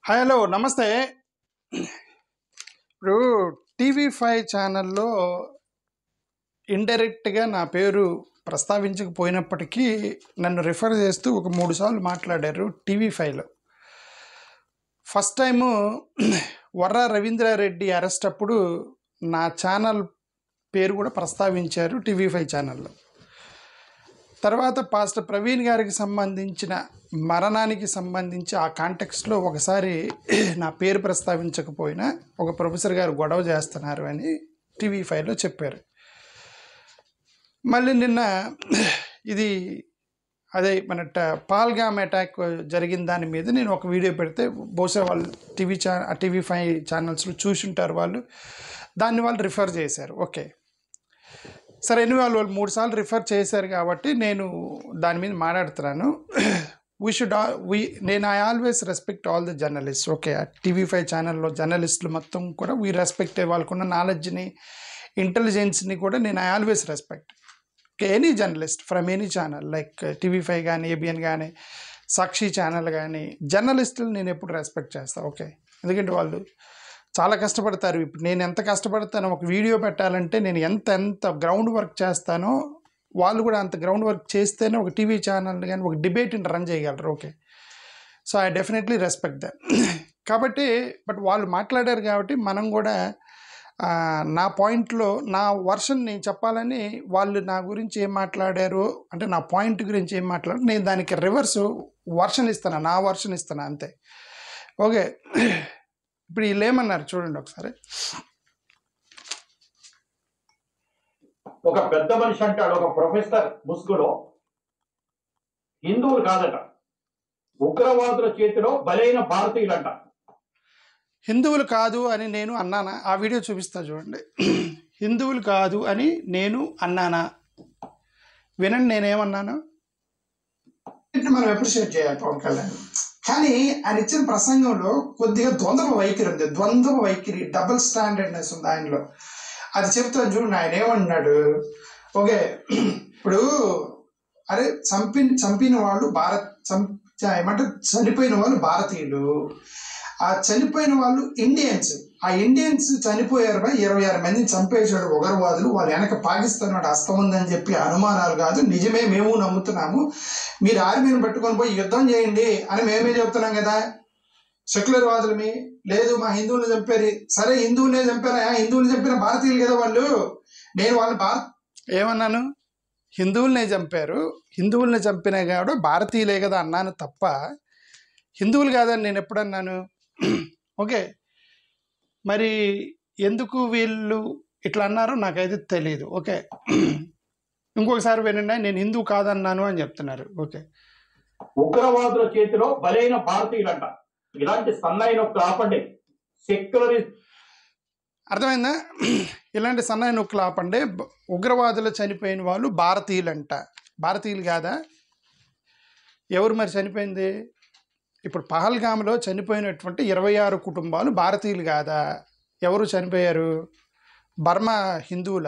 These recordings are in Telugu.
హలో నమస్తే. ఇప్పుడు టీవీ5 ఛానల్లో ఇండైరెక్ట్గా నా పేరు ప్రస్తావించకపోయినప్పటికీ నన్ను రిఫర్ చేస్తూ ఒక 3 సార్లు మాట్లాడారు టీవీ5లో. First time Varra Ravindra Reddy arrest అప్పుడు నా ఛానల్ పేరు కూడా ప్రస్తావించారు టీవీ5 ఛానల్లో. తర్వాత పాస్టర్ ప్రవీణ్ గారికి సంబంధించిన మరణానికి సంబంధించి ఆ కాంటెక్స్ట్లో ఒకసారి నా పేరు ప్రస్తావించకపోయినా ఒక ప్రొఫెసర్ గారు గొడవ చేస్తున్నారు అని టీవీ5లో చెప్పారు. మళ్ళీ నిన్న ఇది అదే మన పాల్గామ్ అటాక్ జరిగిన దాని మీద నేను ఒక వీడియో పెడితే బహుశా వాళ్ళు టీవీ5 ఛానల్స్లో చూసుంటారు, దాన్ని వాళ్ళు రిఫర్ చేశారు. ఓకే సరే, వాళ్ళు 3 సార్లు రిఫర్ చేశారు కాబట్టి నేను దాని మీద మాట్లాడుతున్నాను. I always respect all the journalist. Okay, TV5 ఛానల్లో జర్నలిస్టులు మొత్తం కూడా వీ రెస్పెక్ట్, వాళ్ళకున్న నాలెడ్జ్ని ఇంటెలిజెన్స్ని కూడా నేను I always respect. Okay, any journalist from any channel like TV5 కానీ, ఏబిఎన్ కానీ, సాక్షి ఛానల్ కానీ, జర్నలిస్టులు నేను ఎప్పుడు రెస్పెక్ట్ చేస్తాను. ఓకే, ఎందుకంటే వాళ్ళు చాలా కష్టపడతారు. ఇప్పుడు నేను ఎంత కష్టపడతానో ఒక వీడియో పెట్టాలంటే నేను ఎంత గ్రౌండ్ వర్క్ చేస్తానో వాళ్ళు కూడా అంత గ్రౌండ్ వర్క్ చేస్తేనే ఒక టీవీ ఛానల్ కానీ ఒక డిబేట్ని రన్ చేయగలరు. Okay, so I definitely respect that. కాబట్టి బట్ వాళ్ళు మాట్లాడారు కాబట్టి మనం కూడా నా పాయింట్లో నా వర్షన్ నేను చెప్పాలని, వాళ్ళు నా గురించి ఏం మాట్లాడారు అంటే నా పాయింట్ గురించి ఏం మాట్లాడారు నేను దానికి రివర్స్ వర్షన్ ఇస్తాను, నా వర్షన్ ఇస్తాను అంతే. ఓకే, ఇప్పుడు వీళ్ళు ఏమన్నారు చూడండి ఒకసారి. ఒక పెద్ద మనిషి అంటాడు, ఒక ప్రొఫెసర్ ముసుగులో, హిందువులు కాదట, ఉగ్రవాదుల చేతిలో బలైన భారతీయులంట. హిందువులు కాదు అని నేను అన్నానా? ఆ వీడియో చూపిస్తా చూడండి. హిందువులు కాదు అని నేను అన్నానా? వినండి నేనేమన్నాను. మనం అప్రిషియేట్ చేయాలి పవన్ కళ్యాణ్, కానీ ఆయన ఇచ్చిన ప్రసంగంలో కొద్దిగా ద్వంద్వ వైఖరి ఉంది, డబుల్ స్టాండర్డ్నెస్ ఉంది ఆయనలో. అది చెప్తాను చూడండి. ఆయన ఏమన్నాడు, ఓకే ఇప్పుడు అరే చంపిన వాళ్ళు ఏమంటారు, చనిపోయిన వాళ్ళు భారతీయులు, ఆ చనిపోయిన వాళ్ళు ఇండియన్స్, ఆ ఇండియన్స్ చనిపోయారు 26 మందిని చంపేశాడు ఉగ్రవాదులు, వాళ్ళు వెనక పాకిస్తాన్ వాడు హస్తం ఉందని చెప్పి అనుమానాలు కాదు, నిజమే, మేము నమ్ముతున్నాము. మీరు ఆర్మీని పట్టుకొని పోయి యుద్ధం చేయండి అని మేమే చెప్తున్నాం కదా. సెక్యులర్ వాదులమి లేదు, మా హిందువులు చంపారు. సరే, హిందువులనే చంపారా? హిందువులు చంపిన భారతీయులు కదా వాళ్ళు. నేను వాళ్ళు ఏమన్నాను, హిందువులనే చంపారు, హిందువుల్ని చంపిన కాదు భారతీయులే కదా అన్నాను తప్ప హిందువులు కాదని నేను ఎప్పుడన్నాను? ఓకే, మరి ఎందుకు వీళ్ళు ఇట్లా అన్నారో నాకైతే తెలియదు. ఓకే, ఇంకొకసారి వినండి. నేను హిందూ కాదన్నాను అని చెప్తున్నారు. ఓకే, ఉగ్రవాదుల చేతిలో బలైన భారతీయులంట. ఇలాంటి సన్నాయి నొక్కులు ఆపండి. సెక్యులరిస్ట్ అర్థమైందా? ఇలాంటి సన్నాయి నొక్కులు ఆపండి. ఉగ్రవాదులు చనిపోయిన వాళ్ళు భారతీయులంట. భారతీయులు కాదా? ఎవరు మరి చనిపోయింది? ఇప్పుడు పహల్గామ్లో చనిపోయినటువంటి 26 కుటుంబాలు భారతీయులు కాదా? ఎవరు చనిపోయారు? బర్మా హిందువుల,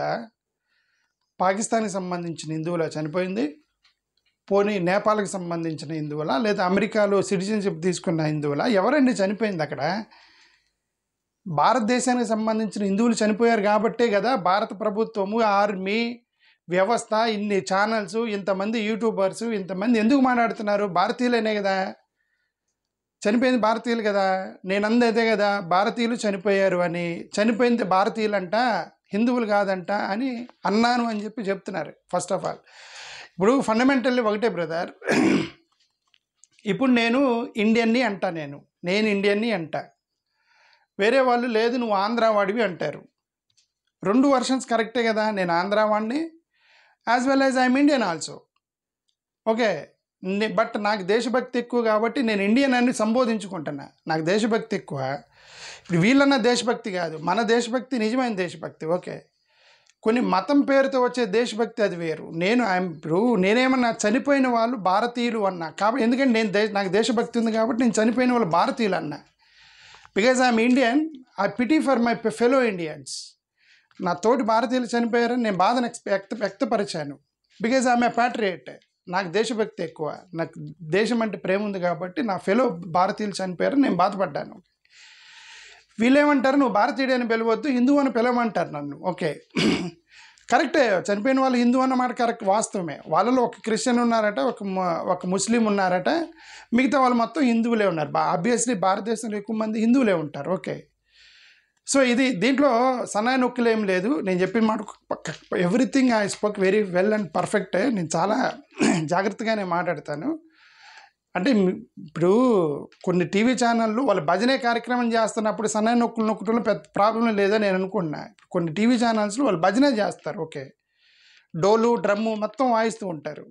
పాకిస్తాన్కి సంబంధించిన హిందువుల చనిపోయింది? పోనీ నేపాల్కి సంబంధించిన హిందువుల, లేదా అమెరికాలో సిటిజన్షిప్ తీసుకున్న హిందువుల? ఎవరండి చనిపోయింది అక్కడ? భారతదేశానికి సంబంధించిన హిందువులు చనిపోయారు కాబట్టే కదా భారత ప్రభుత్వము, ఆర్మీ వ్యవస్థ, ఇన్ని ఛానల్స్, ఇంతమంది యూట్యూబర్స్, ఇంతమంది ఎందుకు మాట్లాడుతున్నారు? భారతీయులనే కదా చనిపోయింది, భారతీయులు కదా. నేను అందే కదా భారతీయులు చనిపోయారు అని. చనిపోయింది భారతీయులంట, హిందువులు కాదంట అని అన్నాను అని చెప్పి చెప్తున్నారు. ఫస్ట్ ఆఫ్ ఆల్ ఇప్పుడు ఫండమెంటల్లీ ఒకటే బ్రదర్, ఇప్పుడు నేను ఇండియన్ని అంటా, నేను ఇండియన్ని అంటా, వేరే వాళ్ళు లేదు నువ్వు ఆంధ్రా వాడివి అంటారు. 2 వర్షన్స్ కరెక్టే కదా. నేను ఆంధ్రా వాడిని as well as I'm Indian also. Okay, but నాకు దేశభక్తి ఎక్కువ కాబట్టి నేను ఇండియన్ అని సంబోధించుకుంటున్నా. నాకు దేశభక్తి ఎక్కువ. ఇప్పుడు వీళ్ళన్న దేశభక్తి కాదు, మన దేశభక్తి నిజమైన దేశభక్తి. ఓకే, కొన్ని మతం పేరుతో వచ్చే దేశభక్తి అది వేరు. నేనేమన్నా చనిపోయిన వాళ్ళు భారతీయులు అన్నా కాబట్టి, ఎందుకంటే నాకు దేశభక్తి ఉంది కాబట్టి నేను చనిపోయిన వాళ్ళు భారతీయులు అన్నా. Because I'm Indian, I pity for my fellow Indians. నా తోటి భారతీయులు చనిపోయారని నేను బాధను వ్యక్తపరిచాను. Because I'm a patriot. నాకు దేశభక్తి ఎక్కువ, నాకు దేశం అంటే ప్రేమ ఉంది కాబట్టి నా ఫెలో భారతీయులు చనిపోయారు, నేను బాధపడ్డాను. వీళ్ళేమంటారు, నువ్వు భారతీయుడు అని పిలవద్దు, హిందూ అని పిలవమంటారు నన్ను. ఓకే, కరెక్టే, చనిపోయిన వాళ్ళు హిందూ అన్నమాట కరెక్ట్, వాస్తవమే. వాళ్ళలో ఒక క్రిస్టియన్ ఉన్నారట, ఒక ముస్లిం ఉన్నారట, మిగతా వాళ్ళు మొత్తం హిందువులే ఉన్నారు. ఆబ్వియస్లీ భారతదేశంలో ఎక్కువ మంది హిందువులే ఉంటారు. ఓకే, సో ఇది దీంట్లో సన్నాయి నొక్కులు ఏం లేదు. నేను చెప్పిన మాట everything I spoke very well and పర్ఫెక్టే. నేను చాలా జాగ్రత్తగానే మాట్లాడతాను. అంటే ఇప్పుడు కొన్ని టీవీ ఛానళ్ళు వాళ్ళు భజనే కార్యక్రమం చేస్తున్నప్పుడు సన్నాయి నొక్కులు నొక్కటంలో పెద్ద ప్రాబ్లం లేదని నేను అనుకున్నా. కొన్ని టీవీ ఛానల్స్లో వాళ్ళు భజనే చేస్తారు. ఓకే, డోలు డ్రమ్ము మొత్తం వాయిస్తూ ఉంటారు.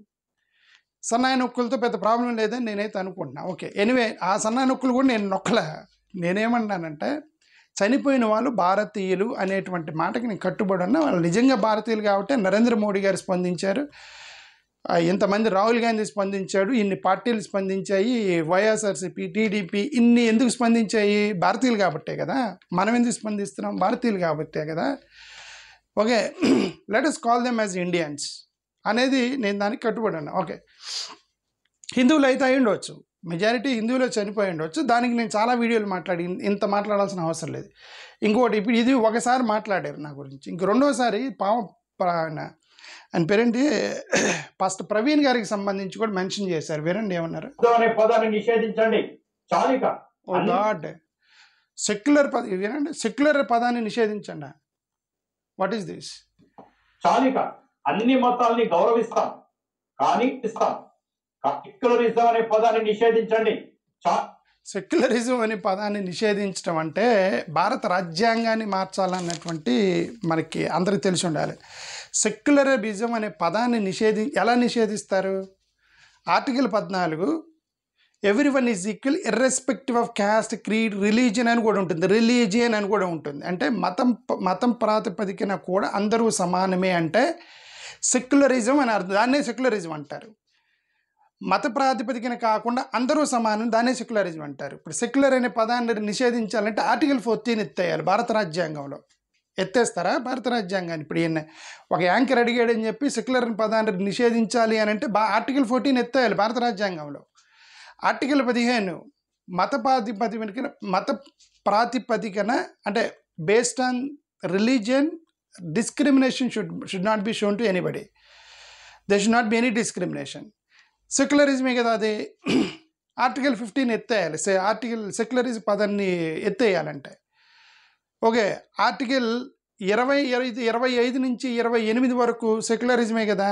సన్నాయి నొక్కులతో పెద్ద ప్రాబ్లం లేదని నేనైతే అనుకుంటున్నా. ఓకే, ఎనివే ఆ సన్నాయి నొక్కులు కూడా నేను నొక్కలే. నేనేమన్నానంటే చనిపోయిన వాళ్ళు భారతీయులు అనేటువంటి మాటకి నేను కట్టుబడి ఉన్నా. వాళ్ళు నిజంగా భారతీయులు కాబట్టి నరేంద్ర మోడీ గారు స్పందించారు, ఇంతమంది రాహుల్ గాంధీ స్పందించాడు, ఇన్ని పార్టీలు స్పందించాయి, వైఎస్ఆర్సీపీ, టీడీపీ ఇన్ని ఎందుకు స్పందించాయి? భారతీయులు కాబట్టే కదా. మనం ఎందుకు స్పందిస్తున్నాం? భారతీయులు కాబట్టే కదా. Okay, let us call them as Indians అనేది నేను దానికి కట్టుబడి ఉన్నా. ఓకే, హిందువులు అయితే అయి ఉండవచ్చు, మెజారిటీ హిందువులు చనిపోయి ఉండవచ్చు. దానికి నేను చాలా వీడియోలు మాట్లాడి ఇంత మాట్లాడాల్సిన అవసరం లేదు. ఇంకోటి, ఇప్పుడు ఇది ఒకసారి మాట్లాడారు నా గురించి, ఇంక రెండోసారి ఆయన పేరేంటి పాస్టర్ ప్రవీణ్ గారికి సంబంధించి కూడా మెన్షన్ చేశారు. వినండి ఏమన్నారు. పదాన్ని నిషేధించండి, చాలిక. ఓ గాడ్, సెక్యులర్ వినండి, సెక్యులర్ పదాన్ని నిషేధించండి. What is this? చాలిక, అన్ని మతాల్ని గౌరవిస్తాం కానీ ఇస్తాం. సెక్యులరిజం అనే పదాన్ని నిషేధించండి. సెక్యులరిజం అనే పదాన్ని నిషేధించడం అంటే భారత రాజ్యాంగాన్ని మార్చాలన్నటువంటి మనకి అందరికీ తెలిసి ఉండాలి. సెక్యులరిజం అనే పదాన్ని ఎలా నిషేధిస్తారు? Article 14 everyone is equal irrespective of caste, creed, religion అని కూడా ఉంటుంది. రిలీజియన్ అని కూడా ఉంటుంది. అంటే మతం ప్రాతిపదికన కూడా అందరూ సమానమే అంటే సెక్యులరిజం అని అర్థం. దాన్నే సెక్యులరిజం అంటారు. మత ప్రాతిపదికన కాకుండా అందరూ సమానం, దాన్నే సెక్యులరిజం అంటారు. ఇప్పుడు సెక్యులర్ అనే పదాన్ని నిషేధించాలంటే ఆర్టికల్ 14 ఎత్తేయాలి భారత రాజ్యాంగంలో. ఎత్తేస్తారా భారత రాజ్యాంగాన్ని? ఇప్పుడు ఈయన ఒక యాంకర్ అడిగాడని చెప్పి సెక్యులర్ పదాన్ని నిషేధించాలి అని అంటే ఆర్టికల్ 14 ఎత్తేయాలి భారత రాజ్యాంగంలో. ఆర్టికల్ 15 మత ప్రాతిపదికన అంటే based on religion discrimination should not be shown to anybody. They should not be any discrimination. సెక్యులరిజమే కదా అది. ఆర్టికల్ 15 ఎత్తేయాలి. సెక్యులరిజం పదాన్ని ఎత్తేయాలంటే. ఓకే, ఆర్టికల్ 25 నుంచి 28 వరకు సెక్యులరిజమే కదా.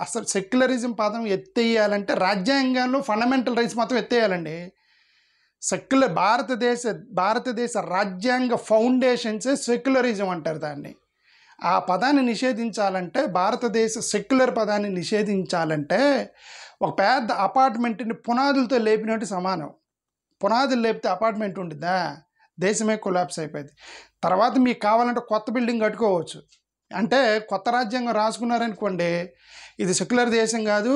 అసలు సెక్యులరిజం పదం ఎత్తేయాలంటే రాజ్యాంగంలో ఫండమెంటల్ రైట్స్ మొత్తం ఎత్తేయాలండి. భారతదేశ రాజ్యాంగ ఫౌండేషన్సే సెక్యులరిజం అంటారు దాన్ని. ఆ పదాన్ని నిషేధించాలంటే, భారతదేశ సెక్యులర్ పదాన్ని నిషేధించాలంటే ఒక పెద్ద అపార్ట్మెంట్ని పునాదులతో లేపినట్టు సమానం. పునాదులు లేపితే అపార్ట్మెంట్ ఉంటుందా? దేశమే కొలాప్స్ అయిపోయింది. తర్వాత మీకు కావాలంటే కొత్త బిల్డింగ్ కట్టుకోవచ్చు. అంటే కొత్త రాజ్యాంగం రాసుకున్నారనుకోండి, ఇది సెక్యులర్ దేశం కాదు,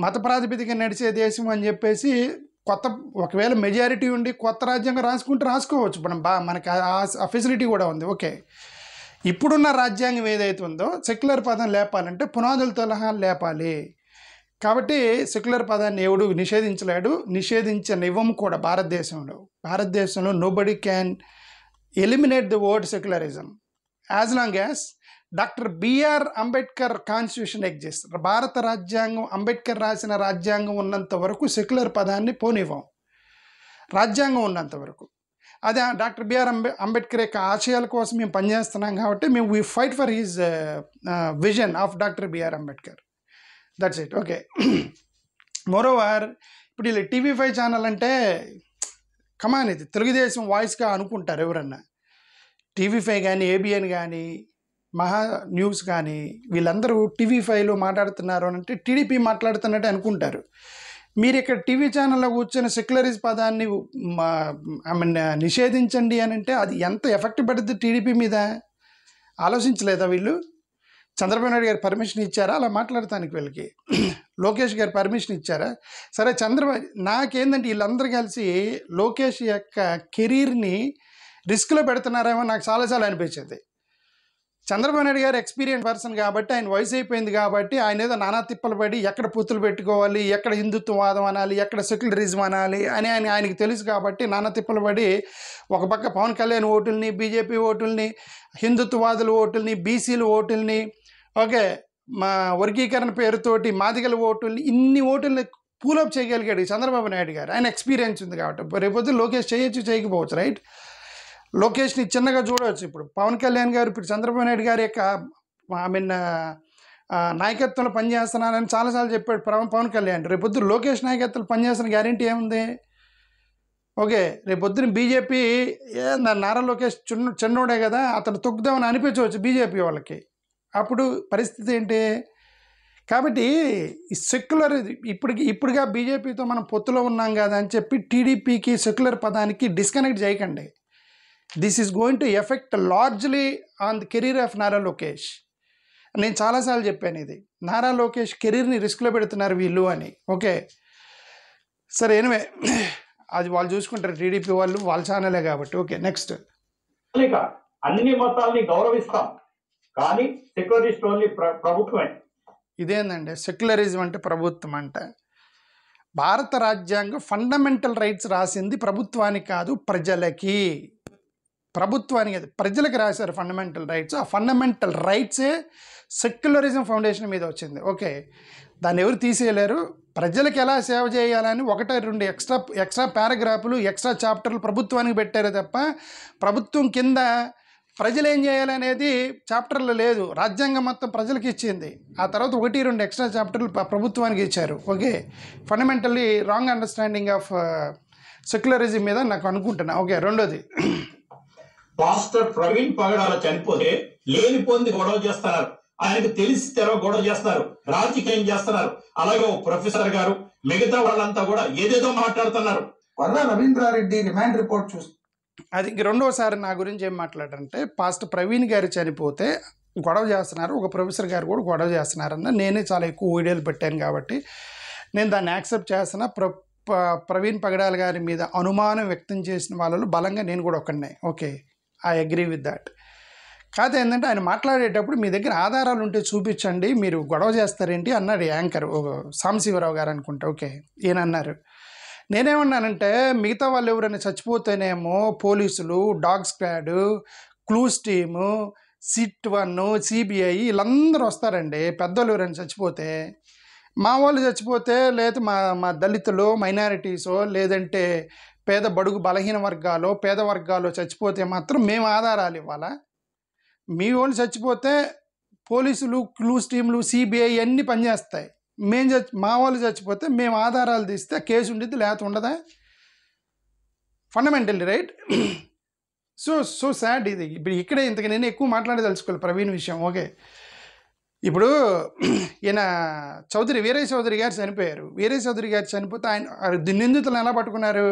మత ప్రాతిపదిక నడిచే దేశం అని చెప్పేసి ఒకవేళ మెజారిటీ ఉండి కొత్త రాజ్యాంగం రాసుకోవచ్చు. మనకి ఆ ఫెసిలిటీ కూడా ఉంది. ఓకే, ఇప్పుడున్న రాజ్యాంగం ఏదైతే ఉందో సెక్యులర్ పదం లేపాలంటే పునాదులతో లేపాలి. కాబట్టి సెక్యులర్ పదాన్ని ఎవడు నిషేధించలేడు, నిషేధించనివ్వము కూడా. భారతదేశంలో nobody can eliminate the word secularism as long as doctor B R Ambedkar constitution exist. భారత రాజ్యాంగం, అంబేద్కర్ రాసిన రాజ్యాంగం ఉన్నంత వరకు సెక్యులర్ పదాన్ని పోనివ్వం, రాజ్యాంగం ఉన్నంత వరకు. అదే డాక్టర్ బిఆర్ అంబేద్కర్ యొక్క ఆశయాల కోసం మేము పనిచేస్తున్నాం కాబట్టి మేము we fight for his vision of doctor B R Ambedkar. That's it. Okay, moreover ఇప్పుడు వీళ్ళు TV5 ఛానల్ అంటే కమాన్, ఇది తెలుగుదేశం వాయిస్గా అనుకుంటారు ఎవరన్నా. TV5 కానీ, ABN కానీ, మహా న్యూస్ కానీ వీళ్ళందరూ TV5లో మాట్లాడుతున్నారు అని అంటే టీడీపీ మాట్లాడుతున్నట్టు అనుకుంటారు. మీరు ఇక్కడ టీవీ ఛానల్లో కూర్చొని సెక్యులరిజం పదాన్ని నిషేధించండి అని అంటే అది ఎంత ఎఫెక్ట్ పడుతుంది టీడీపీ మీద ఆలోచించలేదా వీళ్ళు? చంద్రబాబు నాయుడు గారు పర్మిషన్ ఇచ్చారా అలా మాట్లాడటానికి? వీళ్ళకి లోకేష్ గారు పర్మిషన్ ఇచ్చారా? సరే, నాకేందంటే వీళ్ళందరూ కలిసి లోకేష్ యొక్క కెరీర్ని రిస్క్లో పెడుతున్నారేమో నాకు చాలాసార్లు అనిపించింది. చంద్రబాబు నాయుడు గారు ఎక్స్పీరియన్స్ పర్సన్ కాబట్టి, ఆయన వయసు అయిపోయింది కాబట్టి, ఆయన ఏదో నానా తిప్పలు పడి ఎక్కడ పొత్తులు పెట్టుకోవాలి, ఎక్కడ హిందుత్వవాదం అనాలి, ఎక్కడ సెక్యులరిజం అనాలి అని ఆయనకి తెలుసు కాబట్టి నానా తిప్పలు పడి ఒక పక్క పవన్ కళ్యాణ్ ఓటుల్ని, బీజేపీ ఓటుల్ని, హిందుత్వవాదుల ఓటుల్ని, బీసీల ఓటుల్ని, ఓకే మా వర్గీకరణ పేరుతోటి మాదిగల ఓటుల్ని, ఇన్ని ఓటుల్ని పూలప్ చేయగలిగాడు చంద్రబాబు నాయుడు గారు. ఆయన ఎక్స్పీరియన్స్ ఉంది కాబట్టి. రేపొద్దు లోకేష్ చేయొచ్చు, చేయకపోవచ్చు, రైట్? లోకేష్ని చిన్నగా చూడవచ్చు. ఇప్పుడు పవన్ కళ్యాణ్ గారు ఇప్పుడు చంద్రబాబు నాయుడు గారి యొక్క నాయకత్వంలో పనిచేస్తున్నానని చాలాసార్లు చెప్పాడు పవన్ కళ్యాణ్. రేపొద్దు లోకేష్ నాయకత్వంలో పనిచేస్తున్న గ్యారెంటీ ఏముంది? ఓకే, రేపొద్దున బీజేపీ నారా లోకేష్ చిన్నోడే కదా, అతను తొక్కుదామని అనిపించవచ్చు బీజేపీ వాళ్ళకి. అప్పుడు పరిస్థితి ఏంటి? కాబట్టి ఈ సెక్యులర్ ఇప్పుడుగా బీజేపీతో మనం పొత్తులో ఉన్నాం కదా అని చెప్పి టీడీపీకి సెక్యులర్ పదానికి డిస్కనెక్ట్ చేయకండి. This is going to effect largely on the career of Nara Lokesh. నేను చాలాసార్లు చెప్పాను ఇది. నారా లోకేష్ కెరీర్ని రిస్క్లో పెడుతున్నారు వీళ్ళు అని. ఓకే సరే, ఎనివే అది వాళ్ళు చూసుకుంటారు, టీడీపీ వాళ్ళు, వాళ్ళ ఛానలే కాబట్టి. Okay next. అన్ని మతాల్ని గౌరవిస్తాం కానీ సెక్యులరిస్ట్ ఓన్లీ ప్రభుత్వమే. ఇదేందండి సెక్యులరిజం అంటే? ప్రభుత్వం అంటే భారత రాజ్యాంగం ఫండమెంటల్ రైట్స్ రాసింది ప్రభుత్వానికి కాదు, ప్రజలకి. ప్రభుత్వానికి అది ప్రజలకు రాశారు ఫండమెంటల్ రైట్స్. ఆ ఫండమెంటల్ రైట్సే సెక్యులరిజం ఫౌండేషన్ మీద వచ్చింది. ఓకే, దాన్ని ఎవరు తీసేయలేరు. ప్రజలకు ఎలా సేవ చేయాలని 1-2 ఎక్స్ట్రా పారాగ్రాఫ్లు, ఎక్స్ట్రా చాప్టర్లు ప్రభుత్వానికి పెట్టారు తప్ప ప్రభుత్వం కింద ప్రజలు ఏం చేయాలనేది చాప్టర్లు లేదు. రాజ్యాంగం మొత్తం ప్రజలకు ఇచ్చింది. ఆ తర్వాత 1-2 ఎక్స్ట్రా చాప్టర్లు ప్రభుత్వానికి ఇచ్చారు. Okay, fundamentally wrong understanding of secularism మీద నాకు అనుకుంటున్నా. ఓకే, రెండోది, పాస్టర్ ప్రవీణ్ పగడాల చనిపోతే లేని పొంది గొడవ చేస్తున్నారు. ఆయనకు తెలిసి తెరవ గొడవ చేస్తున్నారు, రాజకీయం చేస్తున్నారు. అలాగే ఓ ప్రొఫెసర్ గారు, మిగతా వాళ్ళంతా కూడా ఏదేదో మాట్లాడుతున్నారు. వర్రా రవీంద్రారెడ్డి రిమాండ్ రిపోర్ట్ చూసి అది రెండోసారి నా గురించి ఏం మాట్లాడారంటే, పాస్టర్ ప్రవీణ్ గారు చనిపోతే గొడవ చేస్తున్నారు, ఒక ప్రొఫెసర్ గారు కూడా గొడవ చేస్తున్నారన్న. నేనే చాలా ఎక్కువ వీడియోలు పెట్టాను కాబట్టి నేను దాన్ని యాక్సెప్ట్ చేస్తున్నా. ప్రవీణ్ పగడాల గారి మీద అనుమానం వ్యక్తం చేసిన వాళ్ళలో బలంగా నేను కూడా ఒకనే. Okay, I agree with that. కాదు ఏంటంటే, ఆయన మాట్లాడేటప్పుడు మీ దగ్గర ఆధారాలు ఉంటే చూపించండి, మీరు గొడవ చేస్తారేంటి అన్నాడు యాంకర్ సాంబశివరావు గారు అనుకుంటా. ఓకే, ఈయన అన్నారు. నేనేమన్నానంటే, మిగతా వాళ్ళు ఎవరైనా చచ్చిపోతేనేమో పోలీసులు, dog squad, clues team, SIT 1, CBI వీళ్ళందరూ వస్తారండి. పెద్దోళ్ళు ఎవరైనా చచ్చిపోతే, మా వాళ్ళు చచ్చిపోతే, లేదా మా దళితులు, మైనారిటీసో, లేదంటే పేద బడుగు బలహీన వర్గాలు, పేద వర్గాలు చచ్చిపోతే మాత్రం మేము ఆధారాలు ఇవ్వాలా? మీ వాళ్ళు చచ్చిపోతే పోలీసులు, క్లూస్ టీంలు, సిబిఐ అన్నీ పనిచేస్తాయి. మా వాళ్ళు చచ్చిపోతే మేము ఆధారాలు తీస్తే కేసు ఉండిద్ది, లేకపోతే ఉండదా? Fundamentally right. సో సాడ్ ఇది. ఇప్పుడు ఇక్కడే ఇంతకు నేను ఎక్కువ మాట్లాడదలుచుకోవాలి ప్రవీణ్ విషయం. ఓకే, ఇప్పుడు ఈయన వీరయ్య చౌదరి గారు చనిపోయారు. వీరయ్య చౌదరి గారు చనిపోతే ఆయన నిందితులను ఎలా పట్టుకున్నారు?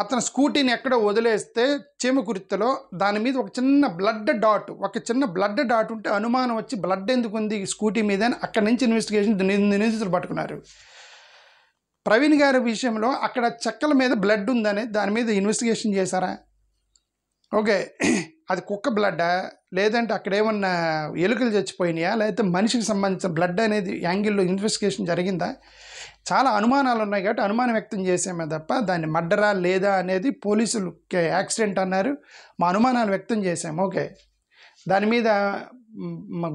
అతను స్కూటీని ఎక్కడో వదిలేస్తే చీమకుర్తిలో దాని మీద ఒక చిన్న బ్లడ్ డాట్ ఉంటే అనుమానం వచ్చి బ్లడ్ ఎందుకు ఉంది స్కూటీ మీద అని అక్కడి నుంచి ఇన్వెస్టిగేషన్ నిందితులు పట్టుకున్నారు. ప్రవీణ్ గారి విషయంలో అక్కడ చెక్కల మీద బ్లడ్ ఉందని దాని మీద ఇన్వెస్టిగేషన్ చేశారా? ఓకే, అది కుక్క బ్లడ్డా, లేదంటే అక్కడ ఏమన్నా ఎలుకలు చచ్చిపోయినాయా, లేకపోతే మనిషికి సంబంధించిన బ్లడ్ అనేది యాంగిల్లో ఇన్వెస్టిగేషన్ జరిగిందా? చాలా అనుమానాలు ఉన్నాయి కాబట్టి అనుమానం వ్యక్తం చేసామే తప్ప దాన్ని మర్డరా లేదా అనేది పోలీసులు యాక్సిడెంట్ అన్నారు, మా అనుమానాలు వ్యక్తం చేసాము. ఓకే, దాని మీద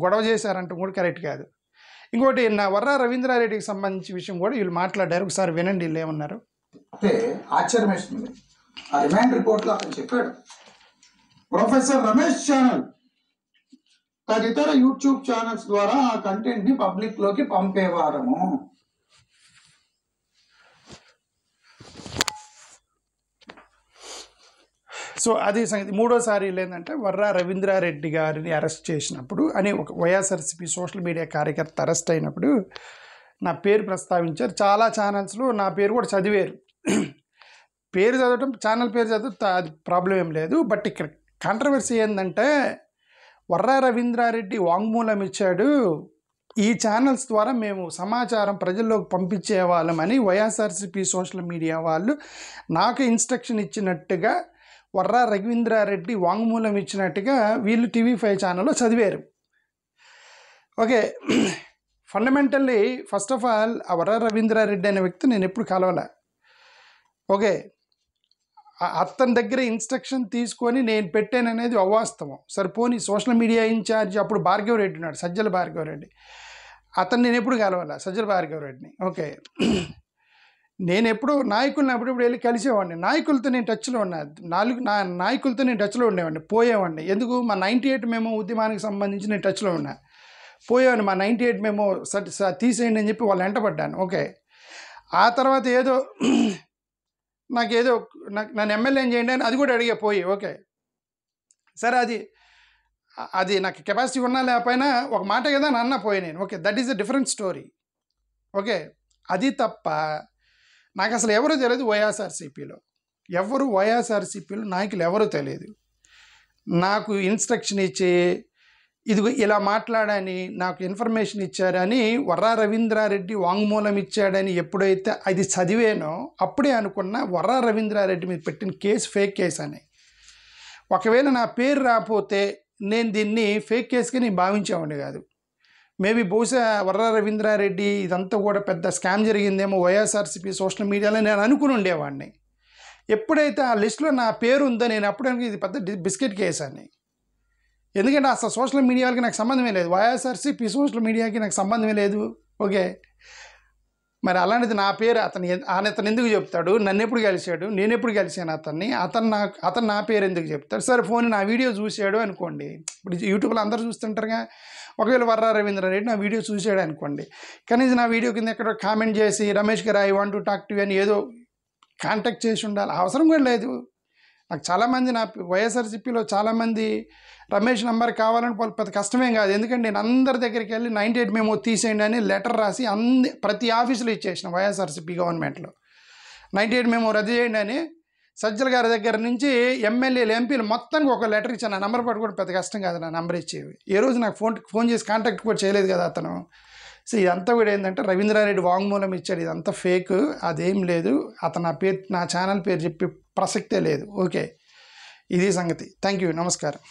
గొడవ చేశారంటే కూడా కరెక్ట్ కాదు. ఇంకోటి, నా వర్రా రవీంద్రారెడ్డికి సంబంధించిన విషయం కూడా వీళ్ళు మాట్లాడారు. ఒకసారి వినండి వీళ్ళు ఏమన్నారు. అంటే ఆశ్చర్యం వేస్తుంది. ఆ రిమాండ్ రిపోర్ట్లో అతను చెప్పాడు, ప్రొఫెసర్ రమేష్ ఛానల్ తదితర యూట్యూబ్ ఛానల్స్ ద్వారా ఆ కంటెంట్ ని పబ్లిక్ లోకి పంపేవారము. సో అది సంగతి. మూడోసారి ఏంటంటే, వర్రా రవీంద్రారెడ్డి గారిని అరెస్ట్ చేసినప్పుడు అని ఒక వైఎస్ఆర్సీపీ సోషల్ మీడియా కార్యకర్త అరెస్ట్ అయినప్పుడు నా పేరు ప్రస్తావించారు. చాలా ఛానల్స్లో నా పేరు కూడా చదివారు. పేరు చదవటం, ఛానల్ పేరు చదివితే అది ప్రాబ్లం ఏం లేదు. బట్ ఇక్కడ కాంట్రవర్సీ ఏంటంటే, వర్రా రవీంద్రారెడ్డి వాంగ్మూలం ఇచ్చాడు, ఈ ఛానల్స్ ద్వారా మేము సమాచారం ప్రజల్లోకి పంపించే వాళ్ళమని వైఎస్ఆర్సీపీ సోషల్ మీడియా వాళ్ళు నాకు ఇన్స్ట్రక్షన్ ఇచ్చినట్టుగా వర్రా రవీంద్రారెడ్డి వాంగ్మూలం ఇచ్చినట్టుగా వీళ్ళు TV5 ఛానల్లో చదివారు. Okay, fundamentally first of all ఆ వర్రా రవీంద్రారెడ్డి అనే వ్యక్తి నేను ఎప్పుడు కలవలే. ఓకే, అతని దగ్గర ఇన్స్ట్రక్షన్ తీసుకొని నేను పెట్టాననేది అవాస్తవం. సరిపోని సోషల్ మీడియా ఇన్ఛార్జ్ అప్పుడు భార్గవరెడ్డి ఉన్నాడు, సజ్జల భార్గవరెడ్డి. అతను నేను ఎప్పుడు కలవాల, సజ్జల భార్గవరెడ్డిని. ఓకే, నేను ఎప్పుడు నాయకులను అప్పుడప్పుడు వెళ్ళి కలిసేవాడిని. నాయకులతో నేను టచ్లో ఉన్నా, నాయకులతో నేను టచ్లో ఉండేవాడిని, పోయేవాడిని. ఎందుకు? మా 98 మెమో ఉద్యమానికి సంబంధించి నేను టచ్లో ఉన్నా, పోయేవాడిని. మా 98 మెమో తీసేయండి అని చెప్పి వాళ్ళు వెంటబడ్డాను. ఓకే, ఆ తర్వాత ఏదో నన్ను ఎమ్మెల్యే ఏం చేయండి అని అది కూడా అడిగే పోయి. ఓకే, సరే, అది నాకు కెపాసిటీ ఉన్నా లేకపోయినా ఒక మాట కదా అని అన్న పోయి నేను. Okay, that is a different story. Okay, అది తప్ప నాకు అసలు ఎవరూ తెలియదు. వైఎస్ఆర్సీపీలో నాయకులు ఎవరూ తెలియదు. నాకు ఇన్స్ట్రక్షన్ ఇచ్చి ఇదిగో ఇలా మాట్లాడని నాకు ఇన్ఫర్మేషన్ ఇచ్చారని వర్రా రవీంద్రారెడ్డి వాంగ్మూలం ఇచ్చాడని ఎప్పుడైతే అది చదివానో అప్పుడే అనుకున్నా వర్రా రవీంద్రారెడ్డి మీద పెట్టిన కేసు ఫేక్ కేసు అని. ఒకవేళ నా పేరు రాకపోతే నేను దీన్ని ఫేక్ కేసుగా నేను భావించేవాడిని కాదు. మేబీ బహుశా వర్రా రవీంద్రారెడ్డి ఇదంతా కూడా పెద్ద స్కామ్ జరిగిందేమో వైఎస్ఆర్సీపీ సోషల్ మీడియాలో నేను అనుకుని ఉండేవాడిని. ఎప్పుడైతే ఆ లిస్టులో నా పేరు ఉందో నేను అప్పుడు ఇది పెద్ద బిస్కెట్ కేసు అని. ఎందుకంటే అసలు సోషల్ మీడియాకి నాకు సంబంధమే లేదు, వైఎస్ఆర్సీపీ సోషల్ మీడియాకి నాకు సంబంధమే లేదు. ఓకే, మరి అలాంటిది నా పేరు అతను ఎందుకు చెప్తాడు? నన్ను ఎప్పుడు కలిశాడు? నేను ఎప్పుడు కలిశాను అతన్ని? అతను నా పేరు ఎందుకు చెప్తాడు? సరే, ఫోన్ నా వీడియో చూశాడు అనుకోండి, ఇప్పుడు యూట్యూబ్లో అందరూ చూస్తుంటారుగా. ఒకవేళ వర్రా రవీంద్రారెడ్డి నా వీడియో చూశాడు అనుకోండి, కనీసం నా వీడియో కింద ఎక్కడో కామెంట్ చేసి రమేష్ గారు I want to talk to అని ఏదో కాంటాక్ట్ చేసి ఉండాలి. అవసరం కూడా లేదు. నాకు చాలామంది నా వైఎస్ఆర్సీపీలో చాలామంది రమేష్ నంబర్ కావాలని పెద్ద కష్టమేం కాదు. ఎందుకంటే నేను అందరి దగ్గరికి వెళ్ళి 98 మెమో తీసేయండి అని లెటర్ రాసి ప్రతి ఆఫీసులో ఇచ్చేసిన వైఎస్ఆర్సీపీ గవర్నమెంట్లో 98 మెమో రద్దు చేయండి అని సజ్జల గారి దగ్గర నుంచి ఎమ్మెల్యేలు ఎంపీలు మొత్తానికి ఒక లెటర్ ఇచ్చాను. నా నెంబర్ పట్టుకోవడం పెద్ద కష్టం కాదు, నా నెంబర్ ఇచ్చేవి. ఏ రోజు నాకు ఫోన్ చేసి కాంటాక్ట్ కూడా చేయలేదు కదా అతను. సో ఇదంతా కూడా ఏంటంటే రవీంద్రారెడ్డి వాంగ్మూలం ఇచ్చాడు, ఇదంతా ఫేక్, అదేం లేదు. అతను నా ఛానల్ పేరు చెప్పి ప్రసక్తే లేదు. ఓకే, ఇది సంగతి. థ్యాంక్ యూ, నమస్కారం.